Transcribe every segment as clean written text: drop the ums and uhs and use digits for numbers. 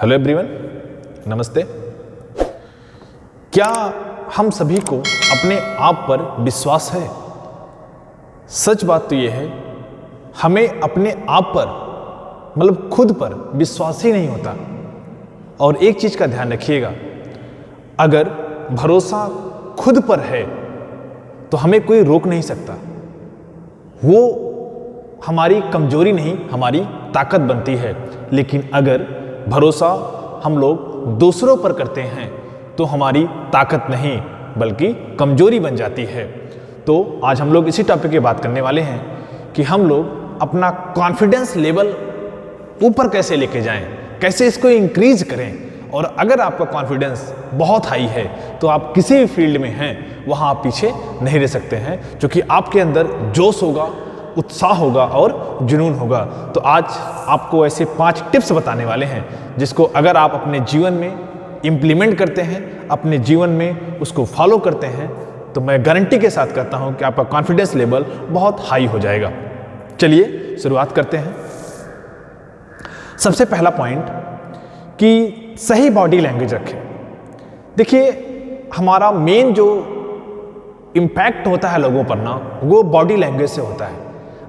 Hello everyone, नमस्ते। क्या हम सभी को अपने आप पर विश्वास है? सच बात तो यह है, हमें अपने आप पर मतलब खुद पर विश्वास ही नहीं होता। और एक चीज़ का ध्यान रखिएगा, अगर भरोसा खुद पर है तो हमें कोई रोक नहीं सकता। वो हमारी कमजोरी नहीं, हमारी ताकत बनती है। लेकिन अगर भरोसा हम लोग दूसरों पर करते हैं तो हमारी ताकत नहीं बल्कि कमजोरी बन जाती है। तो आज हम लोग इसी टॉपिक की बात करने वाले हैं कि हम लोग अपना कॉन्फिडेंस लेवल ऊपर कैसे लेके जाएं, कैसे इसको इंक्रीज करें। और अगर आपका कॉन्फिडेंस बहुत हाई है तो आप किसी भी फील्ड में हैं वहाँ आप पीछे नहीं रह सकते हैं, क्योंकि आपके अंदर जोश होगा, उत्साह होगा और जुनून होगा। तो आज आपको ऐसे 5 टिप्स बताने वाले हैं जिसको अगर आप अपने जीवन में इम्प्लीमेंट करते हैं, अपने जीवन में उसको फॉलो करते हैं, तो मैं गारंटी के साथ कहता हूं कि आपका कॉन्फिडेंस लेवल बहुत हाई हो जाएगा। चलिए शुरुआत करते हैं। सबसे पहला पॉइंट कि सही बॉडी लैंग्वेज रखें। देखिए, हमारा मेन जो इम्पैक्ट होता है लोगों पर ना, वो बॉडी लैंग्वेज से होता है।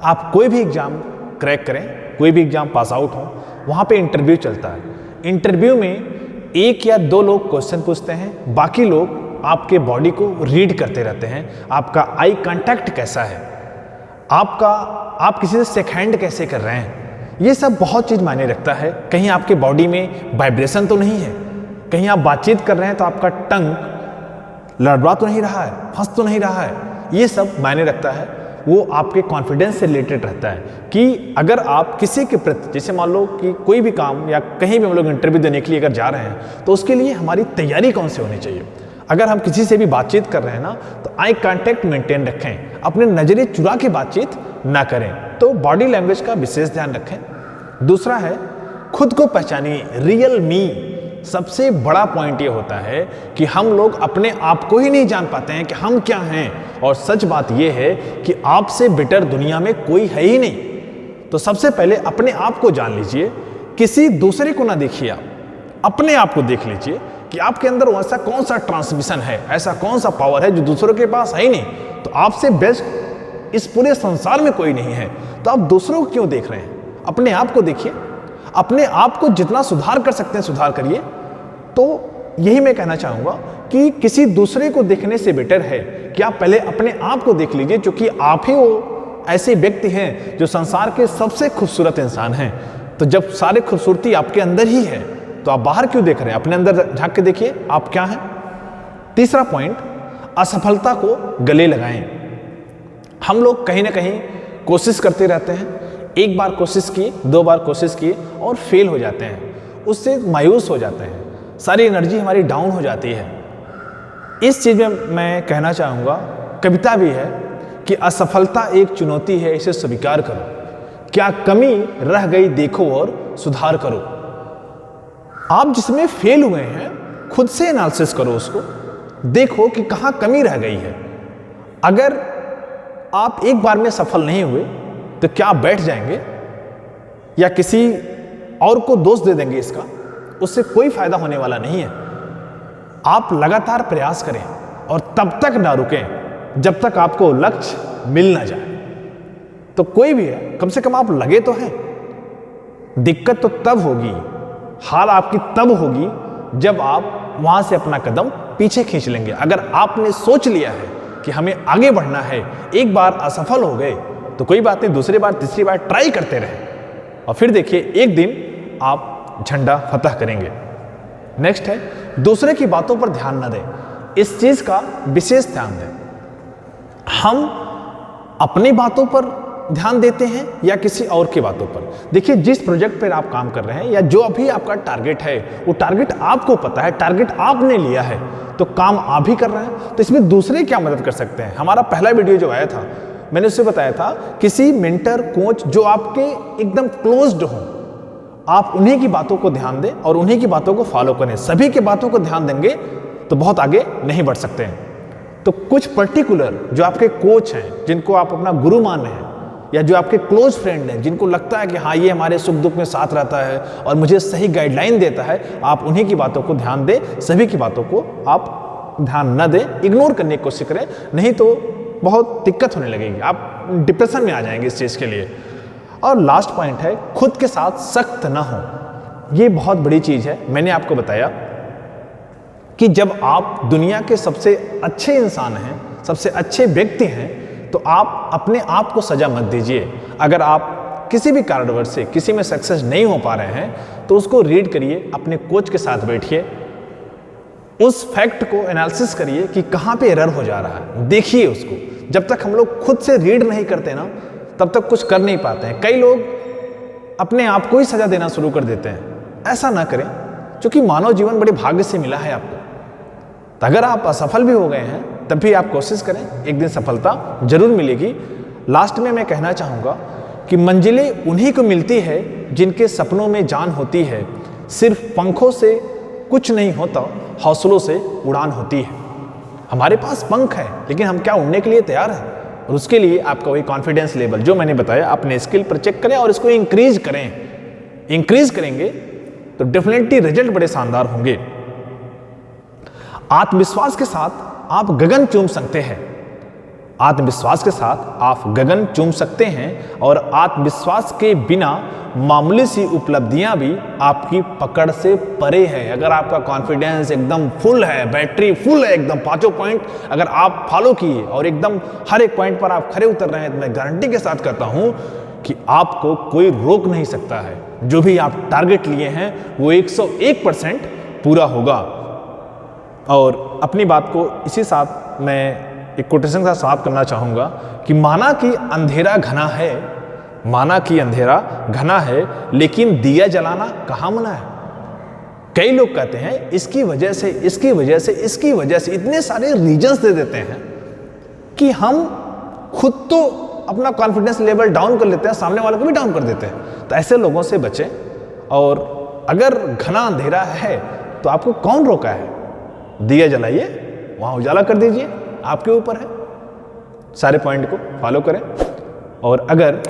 आप कोई भी एग्जाम क्रैक करें, कोई भी एग्जाम पास आउट हो, वहाँ पे इंटरव्यू चलता है। इंटरव्यू में 1 या 2 लोग क्वेश्चन पूछते हैं, बाकी लोग आपके बॉडी को रीड करते रहते हैं। आपका आई कांटेक्ट कैसा है, आप किसी से शेक हैंड कैसे कर रहे हैं, ये सब बहुत चीज़ मायने रखता है। कहीं आपके बॉडी में वाइब्रेशन तो नहीं है, कहीं आप बातचीत कर रहे हैं तो आपका टंग लड़बड़ा तो नहीं रहा है, फंस तो नहीं रहा है, ये सब मायने रखता है। वो आपके कॉन्फिडेंस से रिलेटेड रहता है कि अगर आप किसी के प्रति, जैसे मान लो कि कोई भी काम या कहीं भी हम लोग इंटरव्यू देने के लिए अगर जा रहे हैं तो उसके लिए हमारी तैयारी कौन सी होनी चाहिए। अगर हम किसी से भी बातचीत कर रहे हैं ना, तो आई कांटेक्ट मेंटेन रखें, अपने नज़रें चुरा के बातचीत ना करें। तो बॉडी लैंग्वेज का विशेष ध्यान रखें। दूसरा है, खुद को पहचानिए, रियल मी। सबसे बड़ा पॉइंट ये होता है कि हम लोग अपने आप को ही नहीं जान पाते हैं कि हम क्या हैं। और सच बात ये है कि आपसे बेटर दुनिया में कोई है ही नहीं। तो सबसे पहले अपने आप को जान लीजिए, किसी दूसरे को ना देखिए, आप अपने आप को देख लीजिए कि आपके अंदर ऐसा कौन सा ट्रांसमिशन है, ऐसा कौन सा पावर है जो दूसरों के पास है ही नहीं। तो आपसे बेस्ट इस पूरे संसार में कोई नहीं है, तो आप दूसरों को क्यों देख रहे हैं? अपने आप को देखिए, अपने आप को जितना सुधार कर सकते हैं सुधार करिए। तो यही मैं कहना चाहूँगा कि किसी दूसरे को देखने से बेटर है कि आप पहले अपने आप को देख लीजिए, क्योंकि आप ही वो ऐसे व्यक्ति हैं जो संसार के सबसे खूबसूरत इंसान हैं। तो जब सारे खूबसूरती आपके अंदर ही है तो आप बाहर क्यों देख रहे हैं? अपने अंदर झांक के देखिए आप क्या हैं। तीसरा पॉइंट, असफलता को गले लगाएं। हम लोग कहीं ना कहीं कोशिश करते रहते हैं, एक बार कोशिश की, 2 बार कोशिश की और फेल हो जाते हैं, उससे मायूस हो जाते हैं, सारी एनर्जी हमारी डाउन हो जाती है। इस चीज़ में मैं कहना चाहूँगा, कविता भी है कि असफलता एक चुनौती है, इसे स्वीकार करो, क्या कमी रह गई देखो और सुधार करो। आप जिसमें फेल हुए हैं खुद से एनालिसिस करो, उसको देखो कि कहाँ कमी रह गई है। अगर आप एक बार में सफल नहीं हुए तो क्या आप बैठ जाएंगे या किसी और को दोष दे देंगे? इसका उससे कोई फायदा होने वाला नहीं है। आप लगातार प्रयास करें और तब तक ना रुकें जब तक आपको लक्ष्य मिल ना जाए। तो कोई भी है, कम से कम आप लगे तो हैं। दिक्कत तो तब होगी, हाल आपकी तब होगी जब आप वहां से अपना कदम पीछे खींच लेंगे। अगर आपने सोच लिया है कि हमें आगे बढ़ना है, एक बार असफल हो गए तो कोई बात नहीं, दूसरी बार तीसरी बार ट्राई करते रहें और फिर देखिए एक दिन आप झंडा फतह करेंगे। नेक्स्ट है, दूसरे की बातों पर ध्यान न दें। इस चीज का विशेष ध्यान दें। हम अपनी बातों पर ध्यान देते हैं या किसी और की बातों पर। देखिए, जिस प्रोजेक्ट पर आप काम कर रहे हैं या जो अभी आपका टारगेट है, वो टारगेट आपको पता है, टारगेट आपने लिया है, तो काम आप ही कर रहे हैं। तो इसमें दूसरे क्या मदद कर सकते हैं? हमारा पहला वीडियो जो आया था, मैंने उससे बताया था, किसी मेंटर, कोच जो आपके एकदम क्लोज्ड हो, आप उन्हीं की बातों को ध्यान दें और उन्हीं की बातों को फॉलो करें। सभी की बातों को ध्यान देंगे तो बहुत आगे नहीं बढ़ सकते हैं। तो कुछ पर्टिकुलर जो आपके कोच हैं, जिनको आप अपना गुरु मान रहे हैं, या जो आपके क्लोज फ्रेंड हैं, जिनको लगता है कि हाँ ये हमारे सुख दुख में साथ रहता है और मुझे सही गाइडलाइन देता है, आप उन्हीं की बातों को ध्यान दें, सभी की बातों को आप ध्यान न दें, इग्नोर करने की कोशिश करें, नहीं तो बहुत दिक्कत होने लगेगी, आप डिप्रेशन में आ जाएंगे इस चीज़ के लिए। और लास्ट पॉइंट है, खुद के साथ सख्त ना हो। ये बहुत बड़ी चीज़ है। मैंने आपको बताया कि जब आप दुनिया के सबसे अच्छे इंसान हैं, सबसे अच्छे व्यक्ति हैं, तो आप अपने आप को सजा मत दीजिए। अगर आप किसी भी कारणवश से किसी में सक्सेस नहीं हो पा रहे हैं तो उसको रीड करिए, अपने कोच के साथ बैठिए, उस फैक्ट को एनालिसिस करिए कि कहाँ पे एरर हो जा रहा है, देखिए उसको। जब तक हम लोग खुद से रीड नहीं करते ना, तब तक कुछ कर नहीं पाते हैं। कई लोग अपने आप को ही सजा देना शुरू कर देते हैं। ऐसा ना करें, क्योंकि मानव जीवन बड़े भाग्य से मिला है आपको। तो अगर आप असफल भी हो गए हैं तब भी आप कोशिश करें, एक दिन सफलता जरूर मिलेगी। लास्ट में मैं कहना चाहूँगा कि मंजिलें उन्हीं को मिलती है जिनके सपनों में जान होती है। सिर्फ पंखों से कुछ नहीं होता, हौसलों से उड़ान होती है। हमारे पास पंख है, लेकिन हम क्या उड़ने के लिए तैयार हैं? और उसके लिए आपका वही कॉन्फिडेंस लेवल जो मैंने बताया, अपने स्किल पर चेक करें और इसको इंक्रीज करें। इंक्रीज करेंगे तो डेफिनेटली रिजल्ट बड़े शानदार होंगे। आत्मविश्वास के साथ आप गगन चूम सकते हैं। आत्मविश्वास के साथ आप गगन चूम सकते हैं और आत्मविश्वास के बिना मामूली सी उपलब्धियां भी आपकी पकड़ से परे है। अगर आपका कॉन्फिडेंस एकदम फुल है, बैटरी फुल है एकदम, पांचों पॉइंट अगर आप फॉलो किए और एकदम हर एक पॉइंट पर आप खरे उतर रहे हैं, तो मैं गारंटी के साथ कहता हूं कि आपको कोई रोक नहीं सकता है। जो भी आप टारगेट लिए हैं वो 101% पूरा होगा। और अपनी बात को इसी साथ मैं एक कोटेशन का साथ करना चाहूँगा कि माना कि अंधेरा घना है, माना कि अंधेरा घना है, लेकिन दिया जलाना कहाँ मना है। कई लोग कहते हैं इसकी वजह से, इसकी वजह से, इसकी वजह से, इतने सारे रीजंस दे देते हैं कि हम खुद तो अपना कॉन्फिडेंस लेवल डाउन कर लेते हैं, सामने वालों को भी डाउन कर देते हैं। तो ऐसे लोगों से बचें। और अगर घना अंधेरा है तो आपको कौन रोका है? दिया जलाइए, वहाँ उजाला कर दीजिए, आपके ऊपर है। सारे पॉइंट को फॉलो करें। और अगर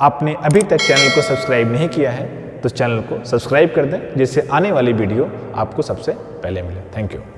आपने अभी तक चैनल को सब्सक्राइब नहीं किया है तो चैनल को सब्सक्राइब कर दें, जिससे आने वाली वीडियो आपको सबसे पहले मिले। Thank you.